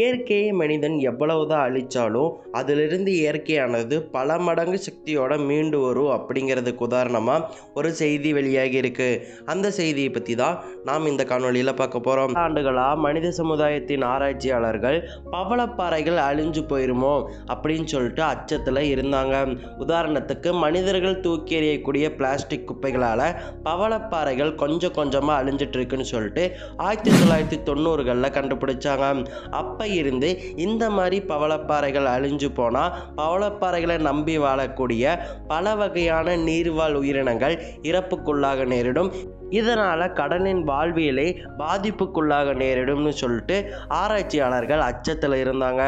இயற்கையை மனிதன் எவ்வளவுதான் அழிச்சாலும் அதிலிருந்து இயற்கையானது பல மடங்கு சக்தியோட மீண்டு வரும் அப்படிங்கிறதுக்கு உதாரணமாக ஒரு செய்தி வெளியாகி இருக்கு. அந்த செய்தியை பற்றி தான் நாம் இந்த காணொலியில் பார்க்க போகிறோம். ஆண்டுகளாக மனித சமுதாயத்தின் ஆராய்ச்சியாளர்கள் பவளப்பாறைகள் அழிஞ்சு போயிருமோ அப்படின்னு சொல்லிட்டு அச்சத்தில் இருந்தாங்க. உதாரணத்துக்கு மனிதர்கள் தூக்கி எறியக்கூடிய பிளாஸ்டிக் குப்பைகளால் பவளப்பாறைகள் கொஞ்சம் கொஞ்சமாக அழிஞ்சிட்டு இருக்குன்னு சொல்லிட்டு 1990களில் கண்டுபிடிச்சாங்க. அப்போ இருந்து இந்த மாதிரி பவளப்பாறைகள் அழிஞ்சு போனால் பவளப்பாறைகளை நம்பி வாழக்கூடிய பல வகையான நீர்வாழ் உயிரினங்கள் இறப்புக்குள்ளாக நேரிடும். இதனால் கடலின் வாழ்வியலை பாதிப்புக்குள்ளாக நேரிடும்னு சொல்லிட்டு ஆராய்ச்சியாளர்கள் அச்சத்தில் இருந்தாங்க.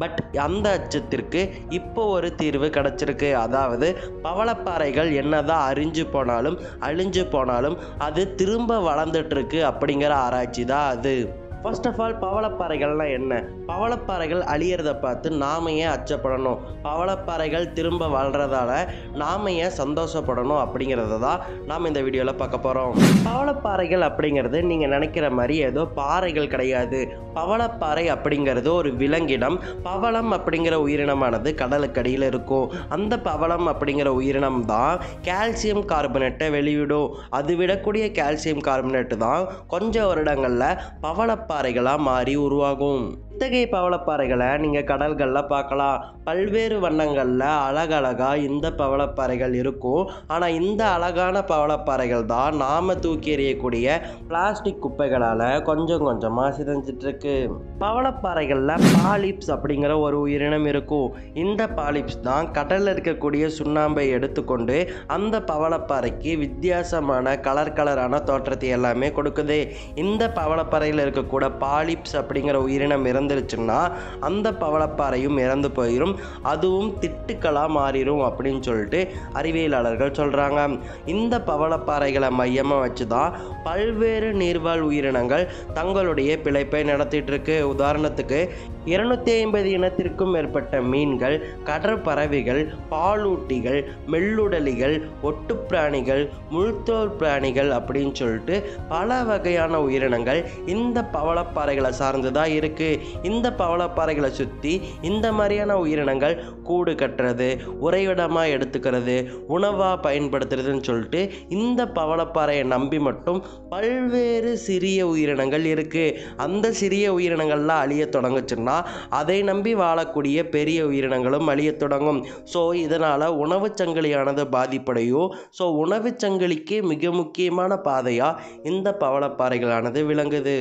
பட் அந்த அச்சத்திற்கு இப்போ ஒரு தீர்வு கிடச்சிருக்கு. அதாவது பவளப்பாறைகள் என்னதான் அழிஞ்சு போனாலும் அது திரும்ப வளர்ந்துட்டு இருக்கு அப்படிங்கிற ஆராய்ச்சி தான் அது. ஃபர்ஸ்ட் ஆஃப் ஆல் பவளப்பாறைகள்னால் என்ன? பவளப்பாறைகள் அழியிறத பார்த்து நாம் ஏன் அச்சப்படணும்? பவளப்பாறைகள் திரும்ப வளர்கிறதால நாம் ஏன் சந்தோஷப்படணும் அப்படிங்கிறத தான் நாம் இந்த வீடியோவில் பார்க்க போகிறோம். பவளப்பாறைகள் அப்படிங்கிறது நீங்கள் நினைக்கிற மாதிரி ஏதோ பாறைகள் கிடையாது. பவளப்பாறை அப்படிங்கிறது ஒரு விலங்கினம். பவளம் அப்படிங்கிற உயிரினமானது கடலுக்கடியில் இருக்கும். அந்த பவளம் அப்படிங்கிற உயிரினம் தான் கால்சியம் கார்பனேட்டை வெளியிடும். அது விடக்கூடிய கால்சியம் கார்பனேட்டு தான் கொஞ்சம் வருடங்களில் பவளப்பாறைகளாக மாறி உருவாகும். இத்தகைய பவளப்பாறைகளை நீங்கள் கடல்களில் பார்க்கலாம். பல்வேறு வண்ணங்களில் அழகழகாக இந்த பவளப்பாறைகள் இருக்கும். ஆனால் இந்த அழகான பவளப்பாறைகள் தான் நாம் தூக்கி எறியக்கூடிய பிளாஸ்டிக் குப்பைகளால் கொஞ்சம் கொஞ்சமாக சிதைஞ்சிட்ருக்கு. பவளப்பாறைகளில் பாலிப்ஸ் அப்படிங்கிற ஒரு உயிரினம் இருக்கும். இந்த பாலிப்ஸ் தான் கடலில் இருக்கக்கூடிய சுண்ணாம்பை எடுத்துக்கொண்டு அந்த பவளப்பாறைக்கு வித்தியாசமான கலரான தோற்றத்தை எல்லாமே கொடுக்குது. இந்த பவளப்பாறையில் இருக்கக்கூட பாலிப்ஸ் அப்படிங்கிற உயிரினம் இருந்துருச்சுன்னா அந்த பவளப்பாறையும் இறந்து போயிடும். அதுவும் திட்டுக்களாக மாறிடும் அப்படின்னு சொல்லிட்டு அறிவியலாளர்கள் சொல்கிறாங்க. இந்த பவளப்பாறைகளை மையமாக வச்சு தான் பல்வேறு நீர்வாழ் உயிரினங்கள் தங்களுடைய பிழைப்பை நடத்திட்டு இருக்கு. உதாரணத்துக்கு 250 இனத்திற்கும் மேற்பட்ட மீன்கள், கடற்பறவைகள், பாலூட்டிகள், மெல்லுடலிகள், ஒட்டுப்பிராணிகள், முள்தோல் பிராணிகள் அப்படின்னு சொல்லிட்டு பல வகையான உயிரினங்கள் இந்த பவளப்பாறைகளை சார்ந்து தான் இருக்குது. இந்த பவளப்பாறைகளை சுற்றி இந்த மாதிரியான உயிரினங்கள் கூடு கட்டுறது, உறைவிடமாக எடுத்துக்கிறது, உணவாக பயன்படுத்துறதுன்னு சொல்லிட்டு இந்த பவளப்பாறையை நம்பி மட்டும் பல்வேறு சிறிய உயிரினங்கள் இருக்குது. அந்த சிறிய உயிரினங்கள்லாம் அழிய தொடங்குச்சுன்னா அதை நம்பி வாழக்கூடிய பெரிய உயிரினங்களும் அழிய தொடங்கும். ஸோ இதனால் உணவு சங்கிலியானது பாதிப்படையும். ஸோ உணவு சங்கிலிக்கு மிக முக்கியமான பாதையாக இந்த பவளப்பாறைகளானது விளங்குது.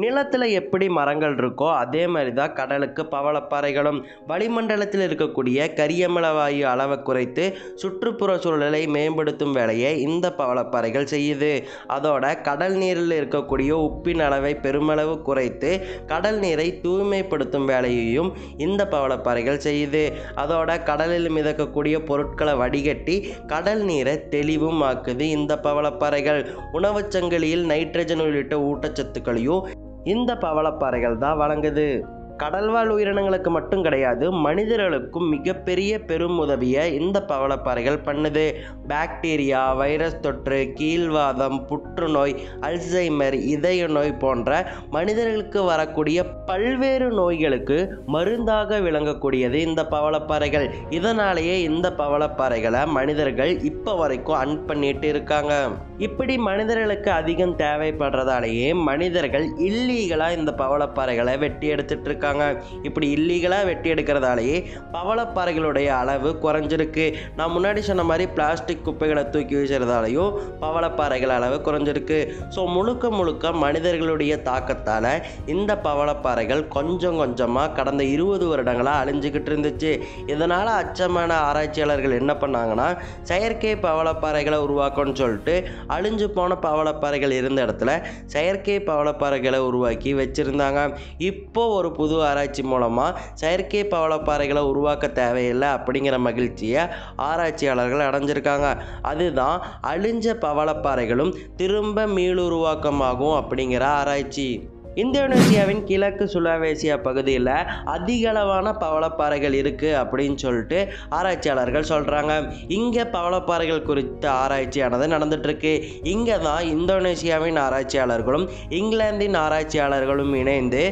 நிலத்தில் எப்படி மரங்கள் இருக்கோ அதே மாதிரி தான் கடலுக்கு பவளப்பாறைகளும். வளிமண்டலத்தில் இருக்கக்கூடிய கரியமில வாயு அளவை குறைத்து சுற்றுப்புற சூழலை மேம்படுத்தும் வேலையை இந்த பவளப்பாறைகள் செய்யுது. அதோட கடல் நீரில் இருக்கக்கூடிய உப்பின் அளவை பெருமளவு குறைத்து கடல் நீரை தூய்மைப்படுத்தும் வேலையையும் இந்த பவளப்பாறைகள் செய்யுது. அதோட கடலில் மிதக்கக்கூடிய பொருட்களை வடிகட்டி கடல் நீரை தெளிவும் ஆக்குது இந்த பவளப்பாறைகள். உணவுச் சங்கிலியில் நைட்ரஜன் உள்ளிட்ட ஊட்டச்சத்துக்களையும் இந்த பவளப்பாறைகள் தான் வழங்குது. கடல்வாழ் உயிரினங்களுக்கு மட்டும் கிடையாது, மனிதர்களுக்கும் மிகப்பெரிய பெரும் உதவியை இந்த பவளப்பாறைகள் பண்ணுது. பாக்டீரியா, வைரஸ் தொற்று, கீழ்வாதம், புற்றுநோய், அல்சைமர், இதய நோய் போன்ற மனிதர்களுக்கு வரக்கூடிய பல்வேறு நோய்களுக்கு மருந்தாக விளங்கக்கூடியது இந்த பவளப்பாறைகள். இதனாலேயே இந்த பவளப்பாறைகளை மனிதர்கள் இப்போ வரைக்கும் பண்ணிட்டு இருக்காங்க. இப்படி மனிதர்களுக்கு அதிகம் தேவைப்படுறதாலேயே மனிதர்கள் இல்லீகலாக இந்த பவளப்பாறைகளை வெட்டி எடுத்துட்டு இருக்காங்க. இப்படி இல்லீகலாக வெட்டி எடுக்கிறதாலேயே பவளப்பாறைகளுடைய அளவு குறைஞ்சிருக்கு. நான் முன்னாடி சொன்ன மாதிரி பிளாஸ்டிக் குப்பைகளை தூக்கி வீசுறதாலையும் பவளப்பாறைகள் அளவு குறைஞ்சிருக்கு. ஸோ முழுக்க மனிதர்களுடைய தாக்கத்தால் இந்த பவளப்பாறைகள் கொஞ்சம் கொஞ்சமாக கடந்த 20 வருடங்களாக அழிஞ்சிக்கிட்டு இருந்துச்சு. இதனால் அச்சமான ஆராய்ச்சியாளர்கள் என்ன பண்ணாங்கன்னா செயற்கை பவளப்பாறைகளை உருவாக்கணும்னு சொல்லிட்டு அழிஞ்சு போன பவளப்பாறைகள் இருந்த இடத்துல செயற்கை பவளப்பாறைகளை உருவாக்கி வச்சுருந்தாங்க. இப்போ ஒரு புது ஆராய்ச்சி மூலமாக செயற்கை பவளப்பாறைகளை உருவாக்க தேவையில்லை அப்படிங்கிற மகிழ்ச்சியை ஆராய்ச்சியாளர்கள் அடைஞ்சிருக்காங்க. அதுதான் அழிஞ்ச பவளப்பாறைகளும் திரும்ப மீளுருவாக்கமாகும் அப்படிங்கிற ஆராய்ச்சி. இந்தோனேசியாவின் கிழக்கு சுலாவேசியா பகுதியில் அதிகளவான பவளப்பாறைகள் இருக்குது அப்படின்னு சொல்லிட்டு ஆராய்ச்சியாளர்கள் சொல்கிறாங்க. இங்கே பவளப்பாறைகள் குறித்த ஆராய்ச்சியானது நடந்துகிட்ருக்கு. இங்கே தான் இந்தோனேசியாவின் ஆராய்ச்சியாளர்களும் இங்கிலாந்தின் ஆராய்ச்சியாளர்களும் இணைந்து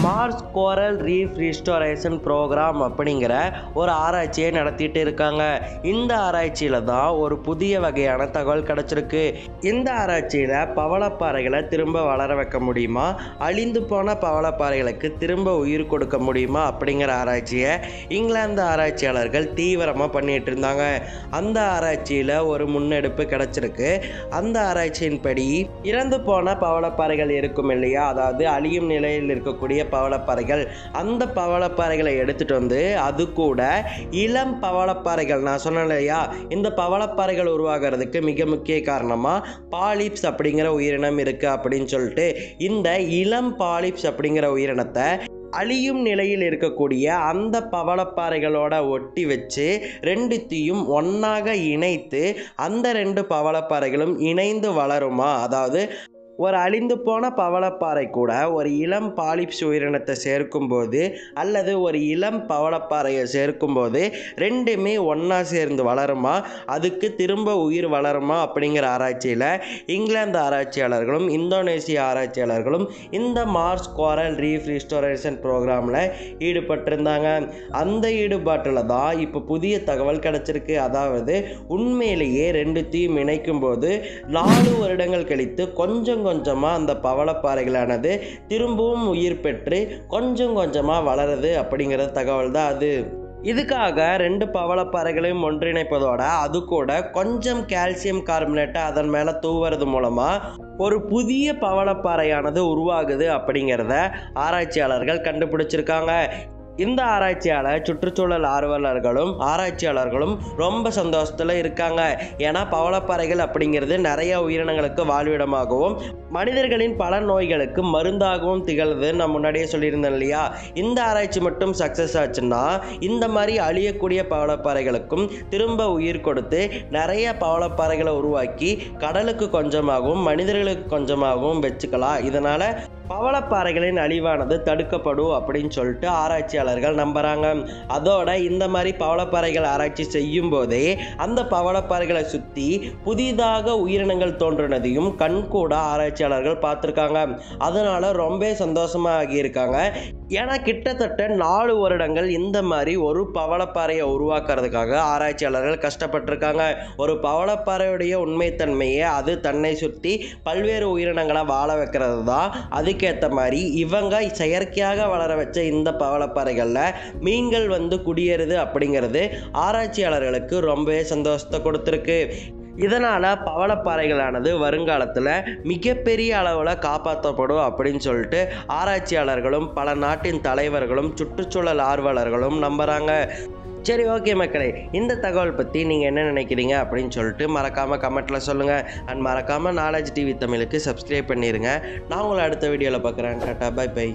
Mars coral reef restoration program அப்படிங்கிற ஒரு ஆராய்ச்சியை நடத்திட்டு இருக்காங்க. இந்த ஆராய்ச்சியில் தான் ஒரு புதிய வகையான தகவல் கிடச்சிருக்கு. இந்த ஆராய்ச்சியில் பவளப்பாறைகளை திரும்ப வளர வைக்க முடியுமா, அழிந்து போன பவளப்பாறைகளுக்கு திரும்ப உயிர் கொடுக்க முடியுமா அப்படிங்கிற ஆராய்ச்சியை இங்கிலாந்து ஆராய்ச்சியாளர்கள் தீவிரமாக பண்ணிட்டு இருந்தாங்க. அந்த ஆராய்ச்சியில் ஒரு முன்னெடுப்பு கிடச்சிருக்கு. அந்த ஆராய்ச்சியின்படி இறந்து போன பவளப்பாறைகள் இருக்கும் இல்லையா, அதாவது அழியும் நிலையில் இருக்கக்கூடிய பவளப்பாறைகள், அந்த பவளப்பாறைகளை எடுத்துட்டு வந்து அது கூட இளம் பவளப்பாறைகள், நான் சொன்னேன் இல்லையா, இந்த பவளப்பாறைகள் உருவாகிறதுக்கு மிக முக்கிய காரணமா பாலிப்ஸ் அப்படிங்கிற உயிரினம் இருக்கு அப்படின்னு சொல்லிட்டு இந்த இளம் பாலிப்ஸ் அப்படிங்கிற உயிரினத்தை அழியும் நிலையில் இருக்கக்கூடிய அந்த பவளப்பாறைகளோட ஒட்டி வச்சு ரெண்டுத்தையும் ஒன்றாக இணைத்து அந்த ரெண்டு பவளப்பாறைகளும் இணைந்து வளருமா, அதாவது ஒரு அழிந்து போன பவளப்பாறை கூட ஒரு இளம் பாலிப்ஸ் உயிரினத்தை சேர்க்கும்போது அல்லது ஒரு இளம் பவளப்பாறையை சேர்க்கும்போது ரெண்டுமே ஒன்றா சேர்ந்து வளருமா, அதுக்கு திரும்ப உயிர் வளருமா அப்படிங்கிற ஆராய்ச்சியில் இங்கிலாந்து ஆராய்ச்சியாளர்களும் இந்தோனேசிய ஆராய்ச்சியாளர்களும் இந்த மார்ஸ் கோரல் ரீஃப் ரிஸ்டோரேஷன் ப்ரோக்ராமில் ஈடுபட்டிருந்தாங்க. அந்த ஈடுபாட்டில் தான் இப்போ புதிய தகவல் கிடச்சிருக்கு. அதாவது உண்மையிலேயே ரெண்டுத்தையும் இணைக்கும் போது 4 வருடங்கள் கழித்து கொஞ்சம் கொஞ்சமாக அந்த பவளப்பாறைகளானது திரும்பவும் உயிர் பெற்று கொஞ்சம் கொஞ்சமாக வளருது அப்படிங்கிற தகவல் தான் அது. இதுக்காக 2 பவளப்பாறைகளையும் ஒன்றிணைப்பதோட அது கூட கொஞ்சம் கால்சியம் கார்பனேட்டை அதன் மேலே தூவுறது மூலமாக ஒரு புதிய பவளப்பாறையானது உருவாகுது அப்படிங்கிறத ஆராய்ச்சியாளர்கள் கண்டுபிடிச்சிருக்காங்க. இந்த ஆராய்ச்சியால் சுற்றுச்சூழல் ஆராய்ச்சியாளர்களும் ரொம்ப சந்தோஷத்தில் இருக்காங்க. ஏன்னா பவளப்பாறைகள் அப்படிங்கிறது நிறைய உயிரினங்களுக்கு வாழ்விடமாகவும் மனிதர்களின் பல நோய்களுக்கு மருந்தாகவும் திகழ்து. நான் முன்னாடியே சொல்லியிருந்தேன் இல்லையா, இந்த ஆராய்ச்சி மட்டும் சக்ஸஸ் ஆச்சுன்னா இந்த மாதிரி அழியக்கூடிய பவளப்பாறைகளுக்கும் திரும்ப உயிர் கொடுத்து நிறைய பவளப்பாறைகளை உருவாக்கி கடலுக்கு கொஞ்சமாகவும் மனிதர்களுக்கு கொஞ்சமாகவும் வச்சுக்கலாம். இதனால் பவளப்பாறைகளின் அழிவானது தடுக்கப்படும் அப்படின்னு சொல்லிட்டு ஆராய்ச்சியாளர்கள் நம்புகிறாங்க. அதோட இந்த மாதிரி பவளப்பாறைகள் ஆராய்ச்சி செய்யும் போதே அந்த பவளப்பாறைகளை சுற்றி புதிதாக உயிரினங்கள் தோன்றினதையும் கண்கூட ஆராய்ச்சியாளர்கள் பார்த்துருக்காங்க. அதனால் ரொம்ப சந்தோஷமாக ஆகியிருக்காங்க. ஏன்னா கிட்டத்தட்ட 4 வருடங்கள் இந்த மாதிரி ஒரு பவளப்பாறையை உருவாக்குறதுக்காக ஆராய்ச்சியாளர்கள் கஷ்டப்பட்டிருக்காங்க. ஒரு பவளப்பாறையுடைய உண்மைத்தன்மையை அது தன்னை சுற்றி பல்வேறு உயிரினங்களை வாழ வைக்கிறது தான். அதுக்கேற்ற மாதிரி இவங்க செயற்கையாக வளர வச்ச இந்த பவளப்பாறைகளில் மீன்கள் வந்து குடியேறுது அப்படிங்கிறது ஆராய்ச்சியாளர்களுக்கு ரொம்பவே சந்தோஷத்தை கொடுத்துருக்கு. இதனால் பவளப்பாறைகளானது வருங்காலத்தில் மிகப்பெரிய அளவில் காப்பாற்றப்படும் அப்படின்னு சொல்லிட்டு ஆராய்ச்சியாளர்களும் பல நாட்டின் தலைவர்களும் சுற்றுச்சூழல் ஆர்வலர்களும் நம்புகிறாங்க. சரி, ஓகே மக்களே, இந்த தகவல் பற்றி நீங்கள் என்ன நினைக்கிறீங்க அப்படின்னு சொல்லிட்டு மறக்காமல் கமெண்ட்டில் சொல்லுங்கள். அண்ட் மறக்காமல் நாலேஜ் டிவி தமிழுக்கு சப்ஸ்கிரைப் பண்ணிடுங்க. நான் உங்களை அடுத்த வீடியோவில் பார்க்குறேன். Tata, bye by.